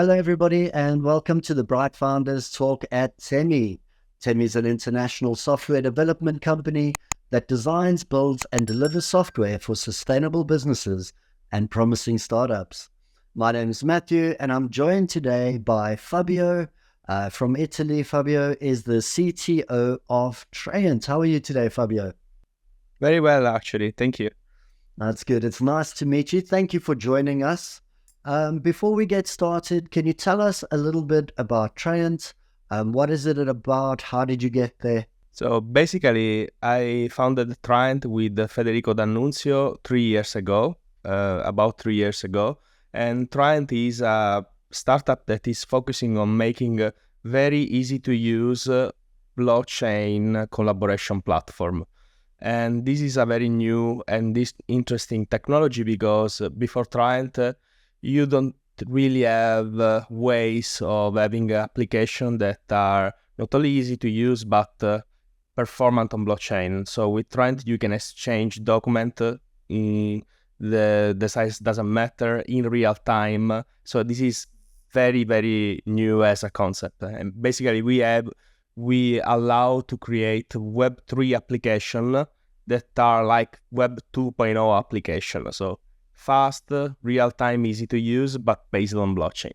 Hello, everybody, and welcome to the Bright Founders Talk at Temi. Temi is an international software development company that designs, builds, and delivers software for sustainable businesses and promising startups. My name is Matthew, and I'm joined today by Fabio from Italy. Fabio is the CTO of Trant. How are you today, Fabio? Very well, actually. Thank you. That's good. It's nice to meet you. Thank you for joining us. Before we get started, can you tell us a little bit about Trant? What is it about? How did you get there? So basically, I founded Trant with Federico D'Annunzio 3 years ago, about 3 years ago. And Trant is a startup that is focusing on making a very easy to use blockchain collaboration platform. And this is a very new and this interesting technology because before Trant, you don't really have ways of having applications that are not only easy to use but performant on blockchain. So with Trant, you can exchange document. The size doesn't matter in real time. So this is very, very new as a concept. And basically, we allow to create Web3 application that are like Web 2.0 application. So fast, real-time, easy to use, but based on blockchain.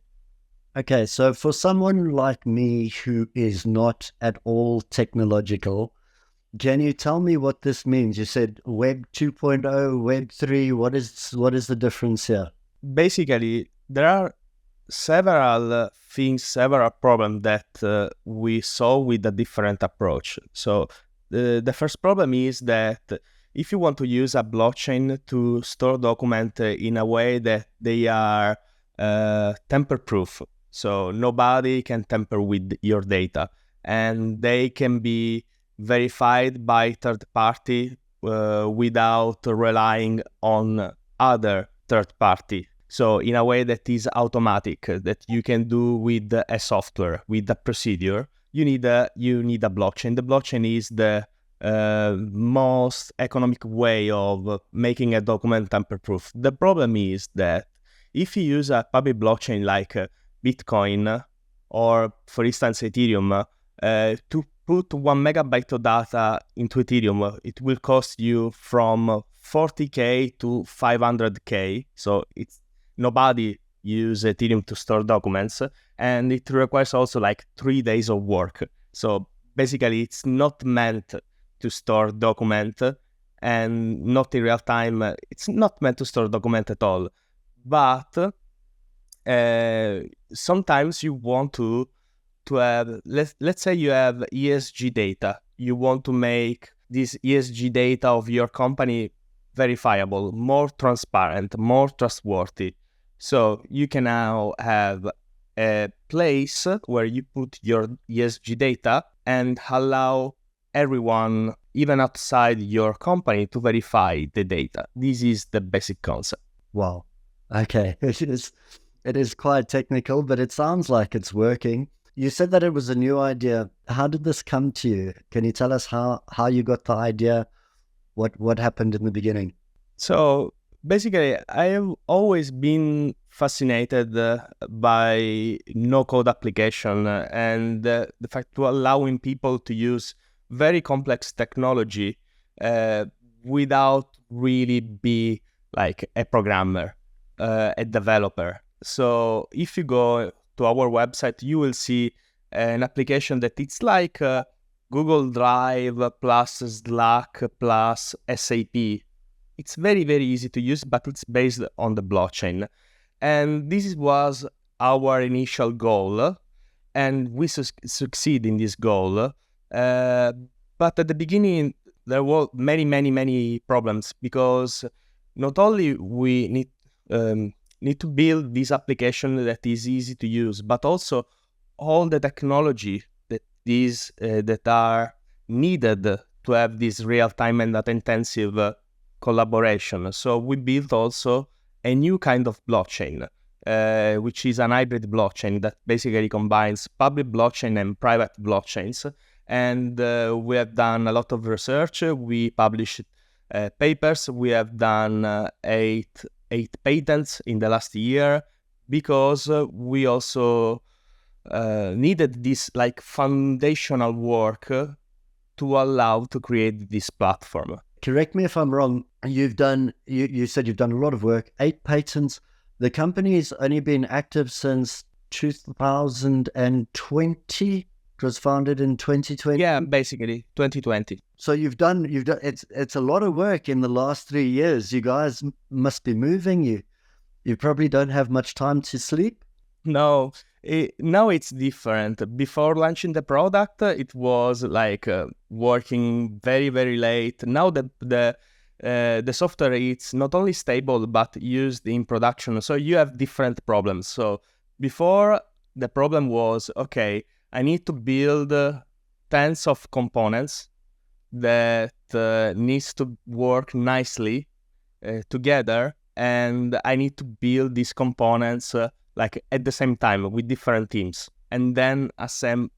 Okay, so for someone like me who is not at all technological, can you tell me what this means? You said Web 2.0, Web 3. What is the difference here? Basically, there are several things, several problems that we solve with a different approach. So the first problem is that if you want to use a blockchain to store documents in a way that they are tamper-proof, so nobody can tamper with your data, and they can be verified by third party without relying on other third party. So in a way that is automatic, that you can do with a software, with a procedure, you need a blockchain. The blockchain is the most economic way of making a document tamper-proof. The problem is that if you use a public blockchain like Bitcoin or, for instance, Ethereum, to put 1 megabyte of data into Ethereum, it will cost you from 40K to 500K. So nobody use Ethereum to store documents, and it requires also like 3 days of work. So basically, it's not meant to store document, and not in real time. It's not meant to store document at all. But sometimes you want to have, let's say you have ESG data. You want to make this ESG data of your company verifiable, more transparent, more trustworthy. So you can now have a place where you put your ESG data and allow everyone, even outside your company, to verify the data. This is the basic concept. Wow. Okay. It is quite technical, but it sounds like it's working. You said that it was a new idea. How did this come to you? Can you tell us how you got the idea? What happened in the beginning? So basically, I have always been fascinated by no-code application and the fact to allowing people to use very complex technology without really be like a programmer, a developer. So if you go to our website, you will see an application that it's like Google Drive plus Slack plus SAP. It's very, very easy to use, but it's based on the blockchain. And this was our initial goal, and we succeed in this goal. But at the beginning, there were many, many, many problems because not only we need to build this application that is easy to use, but also all the technology that are needed to have this real-time and data-intensive collaboration. So we built also a new kind of blockchain, which is an hybrid blockchain that basically combines public blockchain and private blockchains. And we have done a lot of research. We published papers. We have done eight patents in the last year. because we also needed this like foundational work to allow to create this platform. Correct me if I'm wrong. You've done, you said you've done a lot of work, 8 patents. The company's only been active since 2020. It was founded in 2020. Yeah, basically 2020. So you've done, it's a lot of work in the last 3 years. You guys must be moving. You probably don't have much time to sleep. No, now it's different. Before launching the product, it was like working very, very late. Now the software is not only stable but used in production, so you have different problems. So before, the problem was, okay, I need to build tens of components that needs to work nicely together, and I need to build these components like at the same time with different teams, and then assemble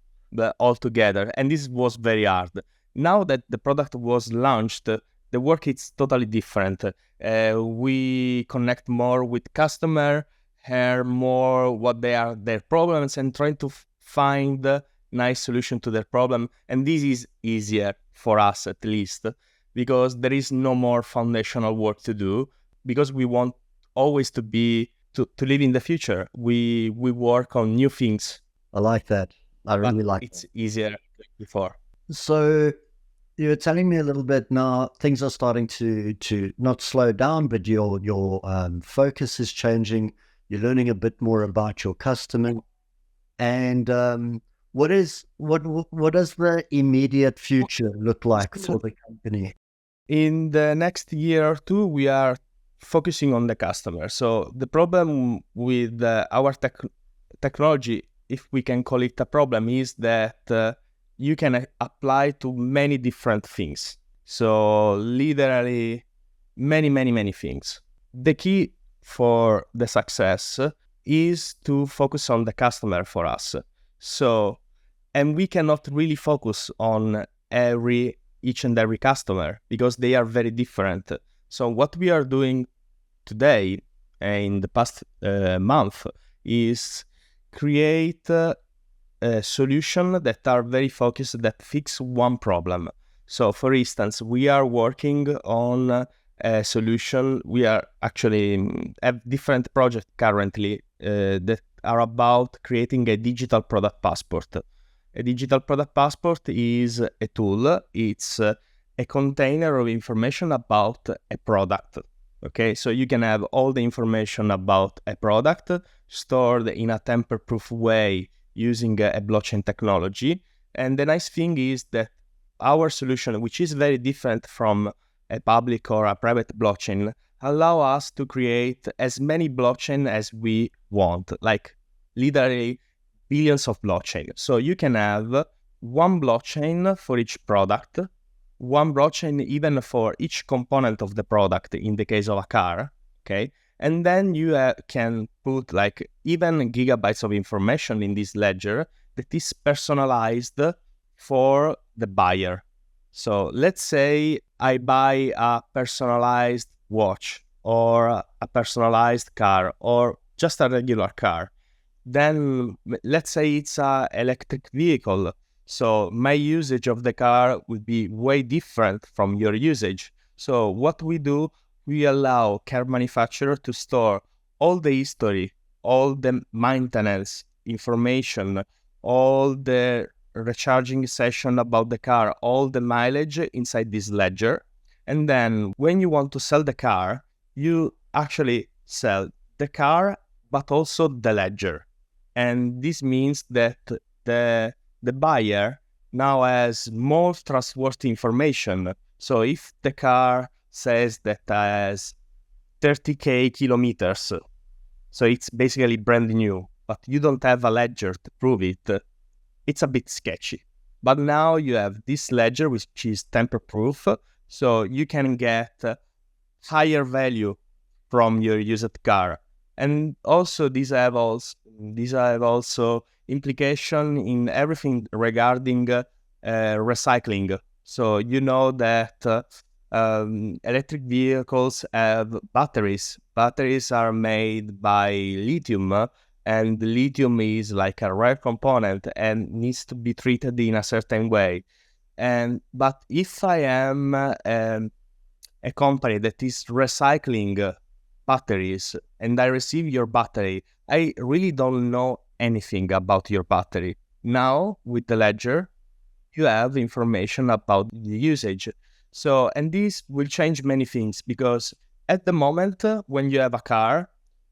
all together. And this was very hard. Now that the product was launched, the work is totally different. We connect more with customer, hear more what they are their problems, and trying to find a nice solution to their problem. And this is easier for us, at least, because there is no more foundational work to do, because we want always to be to live in the future. We work on new things. I like that. I really like it's easier than before. So you were telling me a little bit now, things are starting to not slow down, but your focus is changing. You're learning a bit more about your customer. And what does the immediate future look like for the company? In the next year or two, we are focusing on the customer. So the problem with our technology, if we can call it a problem, is that you can apply to many different things. So literally many things. The key for the success is to focus on the customer for us. So, and we cannot really focus on each and every customer because they are very different. So what we are doing today in the past month is create a solution that are very focused, that fix one problem. So for instance, we are working on a solution. We are actually have different projects currently that are about creating a digital product passport. A digital product passport is a tool. It's a container of information about a product. Okay, so you can have all the information about a product stored in a tamper-proof way using a blockchain technology. And the nice thing is that our solution, which is very different from a public or a private blockchain, allow us to create as many blockchain as we want, like literally billions of blockchain. So you can have one blockchain for each product, one blockchain even for each component of the product in the case of a car, okay? And then you can put like even gigabytes of information in this ledger that is personalized for the buyer. So let's say I buy a personalized watch or a personalized car or just a regular car. Then let's say it's an electric vehicle. So my usage of the car would be way different from your usage. So what we do, we allow car manufacturer to store all the history, all the maintenance information, all the recharging session about the car, all the mileage inside this ledger. And then when you want to sell the car, you actually sell the car, but also the ledger. And this means that the buyer now has more trustworthy information. So if the car says that has 30,000 kilometers, so it's basically brand new, but you don't have a ledger to prove it, it's a bit sketchy. But now you have this ledger, which is tamper-proof, so you can get higher value from your used car. And also these have also implication in everything regarding recycling. So you know that electric vehicles have batteries. Batteries are made by lithium, and lithium is like a rare component and needs to be treated in a certain way. But if I am a company that is recycling batteries and I receive your battery, I really don't know anything about your battery. Now, with the ledger, you have information about the usage. So, and this will change many things, because at the moment, when you have a car,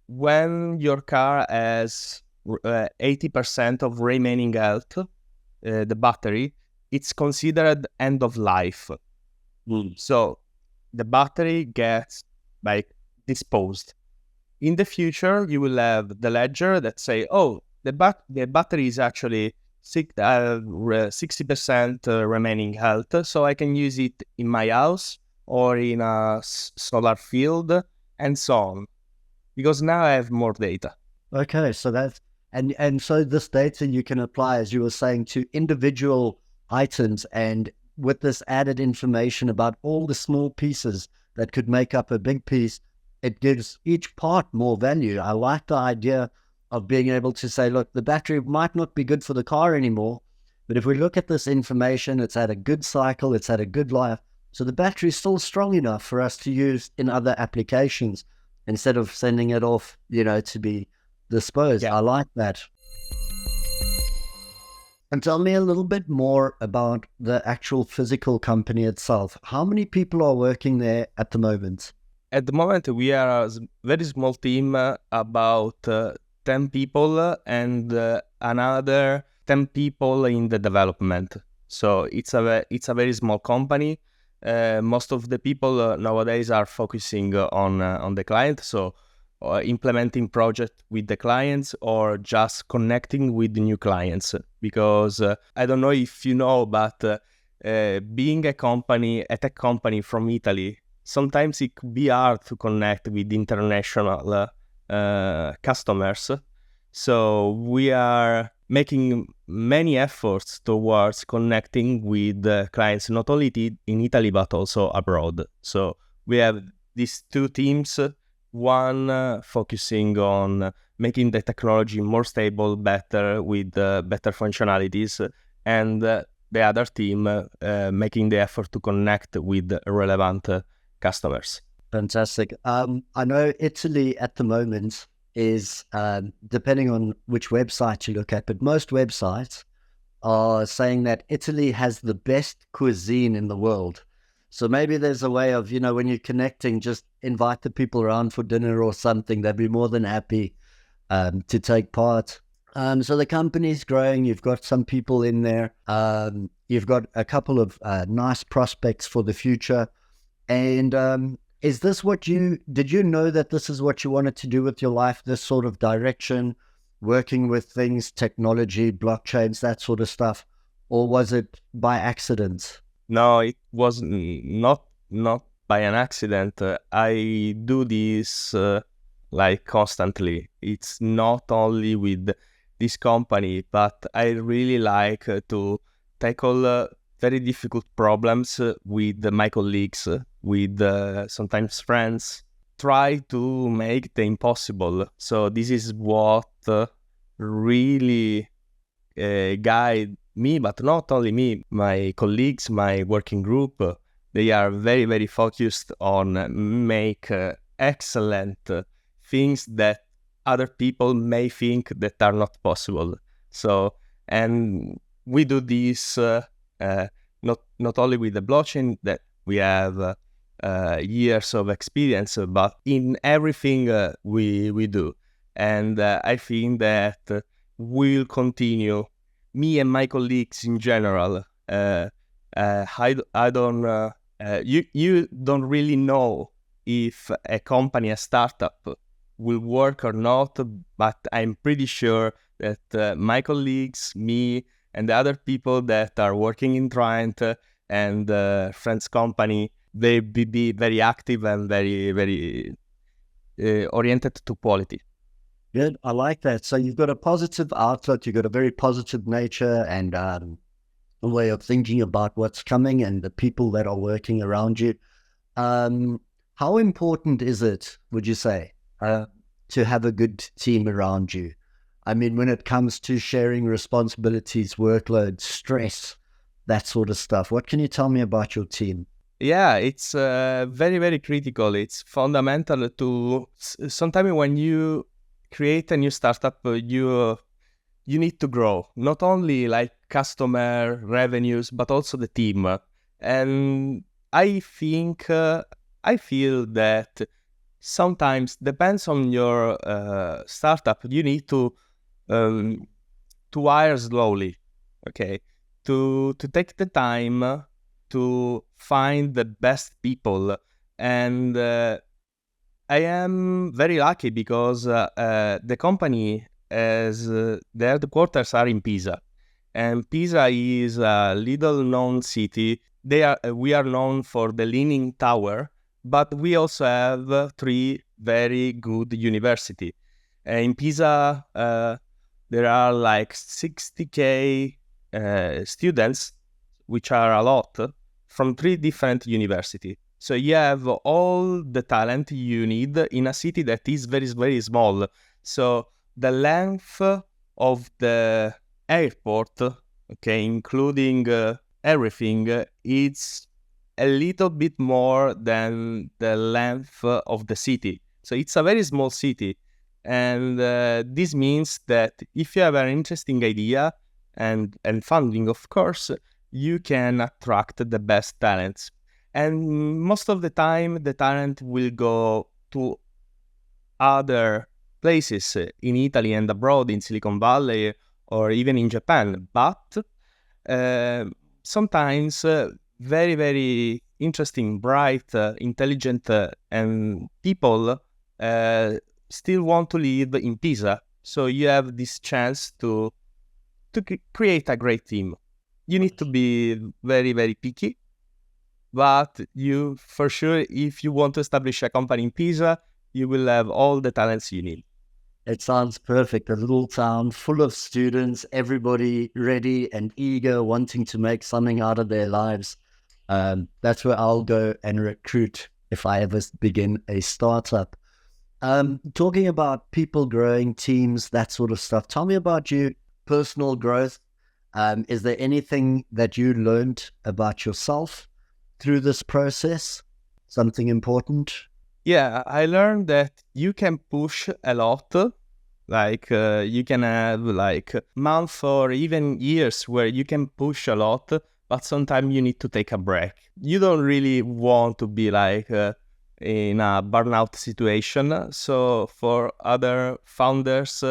when your car has 80% of remaining health, the battery, it's considered end of life. So the battery gets like disposed. In the future, you will have the ledger that say, oh, the battery is actually 60% remaining health, so I can use it in my house or in a solar field and so on, because now I have more data. Okay, so that's and so this data you can apply, as you were saying, to individual items, and with this added information about all the small pieces that could make up a big piece, it gives each part more value. I like the idea of being able to say, look, the battery might not be good for the car anymore, but if we look at this information, it's had a good cycle, it's had a good life, so the battery is still strong enough for us to use in other applications instead of sending it off, to be disposed. Yeah. I like that. And tell me a little bit more about the actual physical company itself. How many people are working there at the moment? At the moment, we are a very small team, about 10 people, and another 10 people in the development. So it's a very small company. Most of the people nowadays are focusing on the client, so implementing project with the clients or just connecting with the new clients. Because I don't know if you know, but being a tech company from Italy, sometimes it could be hard to connect with international customers. So we are making many efforts towards connecting with clients, not only in Italy, but also abroad. So we have these two teams, one focusing on making the technology more stable, better, with better functionalities, and the other team making the effort to connect with relevant customers. Fantastic. I know Italy at the moment is, depending on which website you look at, but most websites are saying that Italy has the best cuisine in the world. So maybe there's a way of, when you're connecting, just invite the people around for dinner or something. They'd be more than happy to take part. So the company's growing. You've got some people in there. You've got a couple of nice prospects for the future. And is this did you know that this is what you wanted to do with your life, this sort of direction, working with things, technology, blockchains, that sort of stuff? Or was it by accident? No, it was not by an accident. I do this like constantly. It's not only with this company, but I really like to tackle very difficult problems with my colleagues, with sometimes friends. Try to make the impossible. So this is what really guide me, but not only me, my colleagues, my working group. They are very, very focused on make excellent things that other people may think that are not possible. So, and we do this not only with the blockchain, that we have years of experience, but in everything we do. And I think that we'll continue. Me and my colleagues in general. I don't. You don't really know if a company, a startup, will work or not, but I'm pretty sure that my colleagues, me, and the other people that are working in Trant and friends company, they be very active and very, very oriented to quality. Good. I like that. So you've got a positive outlook, you've got a very positive nature and a way of thinking about what's coming and the people that are working around you. How important is it, would you say, to have a good team around you? I mean, when it comes to sharing responsibilities, workload, stress, that sort of stuff, what can you tell me about your team? Yeah, it's very, very critical. It's fundamental to sometimes when you create a new startup, you need to grow not only like customer revenues but also the team. And I think I feel that sometimes depends on your startup. You need um, to hire slowly, okay, to take the time to find the best people. And I am very lucky because the company has the headquarters are in Pisa, and Pisa is a little known city. We are known for the Leaning Tower, but we also have three very good university. In Pisa, there are like 60K students, which are a lot, from three different universities. So you have all the talent you need in a city that is very, very small. So the length of the airport, okay, including everything, it's a little bit more than the length of the city. So it's a very small city. And this means that if you have an interesting idea and funding, of course, you can attract the best talents. And most of the time, the talent will go to other places in Italy and abroad, in Silicon Valley, or even in Japan. But sometimes very, very interesting, bright, intelligent, and people still want to live in Pisa. So you have this chance to create a great team. You need to be very, very picky, but you, for sure, if you want to establish a company in Pisa, you will have all the talents you need. It sounds perfect. A little town full of students, everybody ready and eager, wanting to make something out of their lives. That's where I'll go and recruit if I ever begin a startup. Talking about people growing, teams, that sort of stuff. Tell me about you, personal growth. Is there anything that you learned about yourself through this process? Something important? Yeah, I learned that you can push a lot. Like you can have like months or even years where you can push a lot, but sometimes you need to take a break. You don't really want to be like in a burnout situation. So for other founders,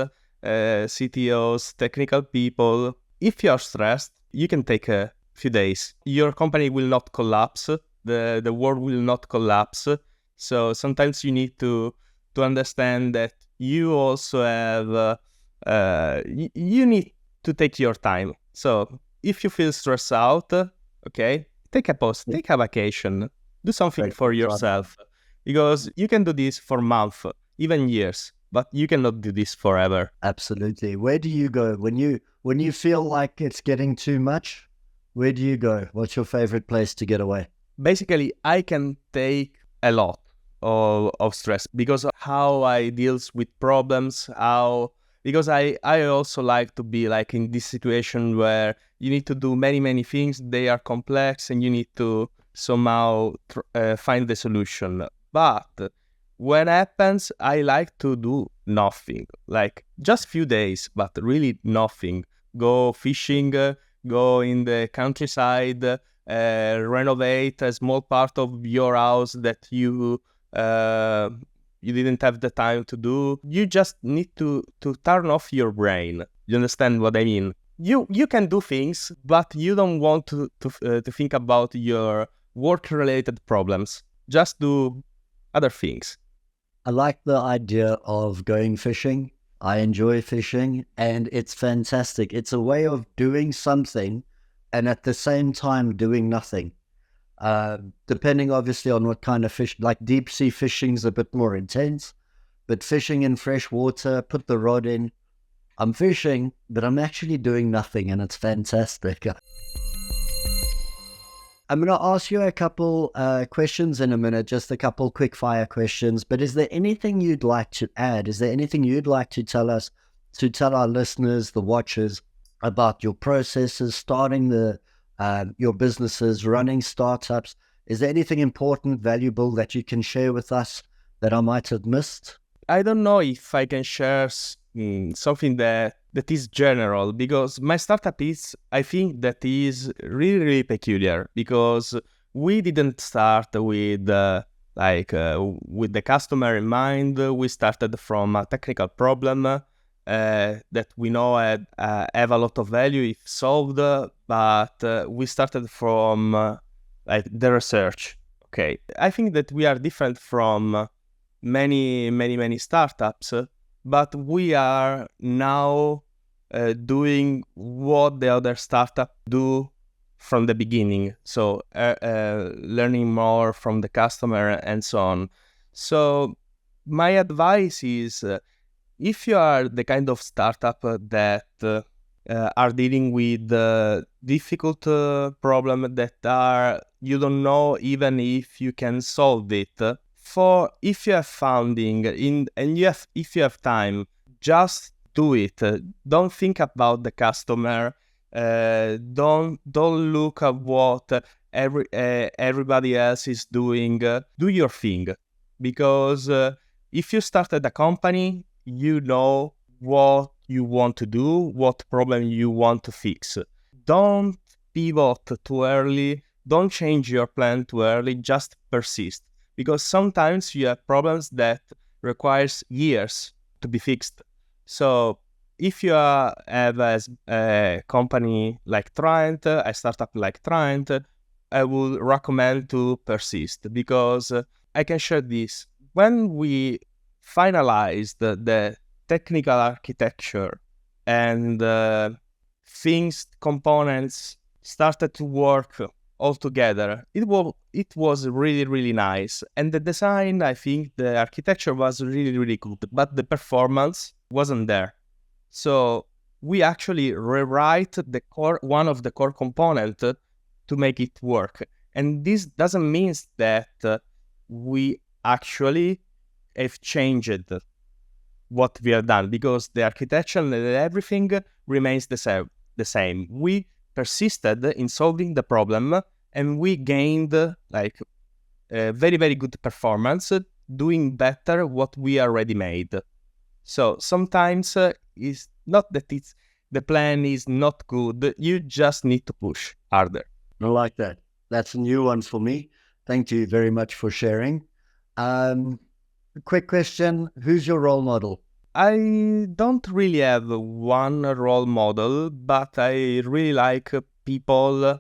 CTOs, technical people, if you're stressed, you can take a few days. Your company will not collapse. The world will not collapse. So sometimes you need to understand that you also have you need to take your time. So if you feel stressed out, okay, take a pause, take a vacation, do something for yourself, because you can do this for months, even years, but you cannot do this forever. Absolutely. Where do you go when you feel like it's getting too much? Where do you go? What's your favorite place to get away? Basically, I can take a lot of stress because of how I deals with problems, because I also like to be like in this situation where you need to do many, many things. They are complex and you need to somehow find the solution. But when happens, I like to do nothing, like just few days, but really nothing. Go fishing, go in the countryside, renovate a small part of your house that you didn't have the time to do. You just need to turn off your brain. You understand what I mean? You can do things, but you don't want to think about your work-related problems. Just do other things. I like the idea of going fishing. I enjoy fishing and it's fantastic. It's a way of doing something and at the same time doing nothing. Depending obviously on what kind of fish, like deep sea fishing is a bit more intense, but fishing in fresh water, put the rod in, I'm fishing, but I'm actually doing nothing and it's fantastic. I'm going to ask you a couple questions in a minute, just a couple quick fire questions. But is there anything you'd like to add? Is there anything you'd like to tell us, to tell our listeners, the watchers, about your processes, starting your businesses, running startups? Is there anything important, valuable that you can share with us that I might have missed? I don't know if I can share something that is general, because my startup is, I think, that is really, really peculiar, because we didn't start with with the customer in mind. We started from a technical problem that we know have a lot of value if solved, but we started from the research. Okay, I think that we are different from many startups, but we are now doing what the other startup do from the beginning. So learning more from the customer and so on. So my advice is, if you are the kind of startup that are dealing with difficult problem that are you don't know even if you can solve it, for if you have funding and if you have time, just do it. Don't think about the customer. Don't look at what everybody else is doing. Do your thing, because if you started a company, you know what you want to do, what problem you want to fix. Don't pivot too early. Don't change your plan too early. Just persist, because sometimes you have problems that requires years to be fixed. So if you have a company like Trant, a startup like Trant, I would recommend to persist, because I can share this. When we finalized the technical architecture and components started to work all together, it was really, really nice. And the design, I think the architecture was really, really good, but the performance wasn't there. So we actually rewrite one of the core component to make it work. And this doesn't mean that we actually have changed what we have done, because the architecture and everything remains the same. We persisted in solving the problem, and we gained very, very good performance, doing better what we already made. So sometimes it's not that the plan is not good. You just need to push harder. I like that. That's a new one for me. Thank you very much for sharing. Quick question. Who's your role model? I don't really have one role model, but I really like people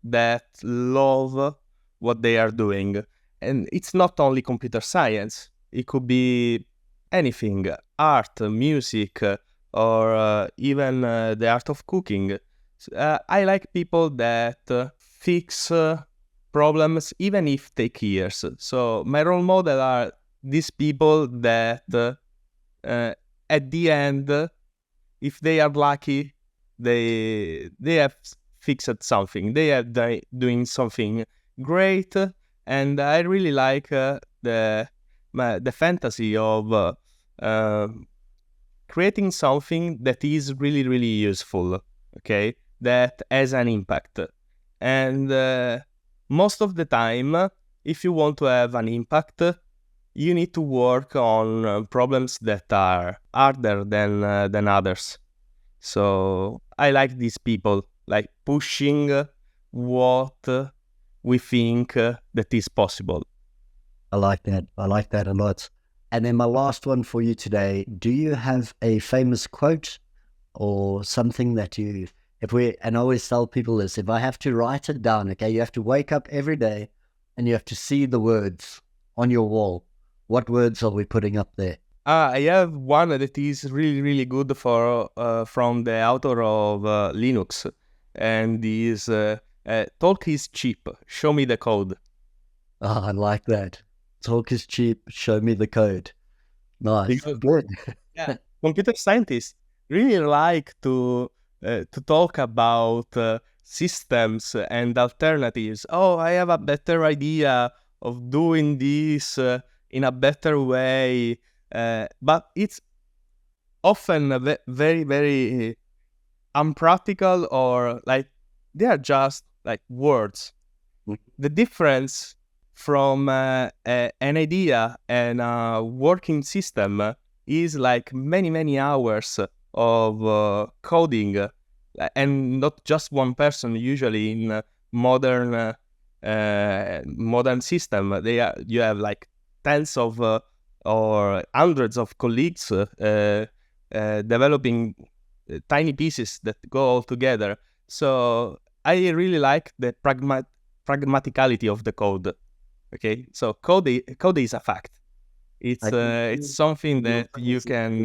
that love what they are doing. And it's not only computer science. It could be anything, art, music, or even the art of cooking. I like people that fix problems even if take years. So my role model are these people that at the end, if they are lucky, they have fixed something. They are doing something great, and I really like the fantasy of creating something that is really, really useful. Okay, that has an impact, and most of the time, if you want to have an impact, you need to work on problems that are harder than others. So I like these people, like pushing what we think that is possible. I like that. I like that a lot. And then my last one for you today. Do you have a famous quote or something that and I always tell people this, if I have to write it down, okay, you have to wake up every day and you have to see the words on your wall. What words are we putting up there? I have one that is really, really good from the author of Linux, and is talk is cheap, show me the code. I like that. Talk is cheap, show me the code. Nice. Good. Yeah, computer scientists really like to talk about systems and alternatives. Oh, I have a better idea of doing this in a better way, but it's often very, very unpractical, or like they are just like words. The difference from an idea and a working system is like many, many hours of coding, and not just one person. Usually in modern system, you have like tens of or hundreds of colleagues developing tiny pieces that go all together. So I really like the pragmaticality of the code. Okay, so code is a fact. It's something that you can.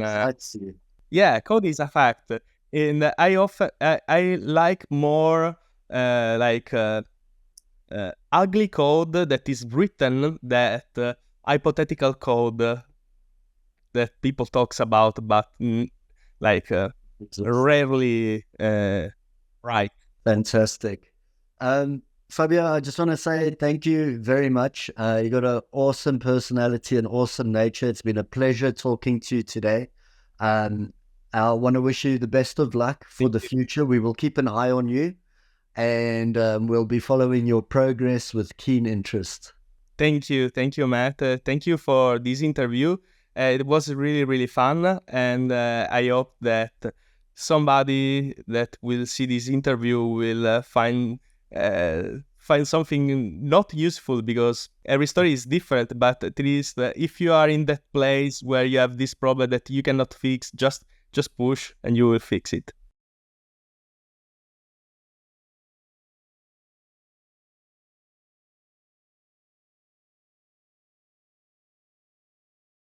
Yeah, code is a fact, and I like more like ugly code that is written, that hypothetical code that people talks about, but like rarely right. Fantastic. Fabio, I just want to say thank you very much. You got an awesome personality and awesome nature. It's been a pleasure talking to you today. I want to wish you the best of luck for the future. We will keep an eye on you, and we'll be following your progress with keen interest. Thank you, Matt. Thank you for this interview. It was really, really fun, and I hope that somebody that will see this interview will find something not useful, because every story is different. But at least if you are in that place where you have this problem that you cannot fix, just push and you will fix it.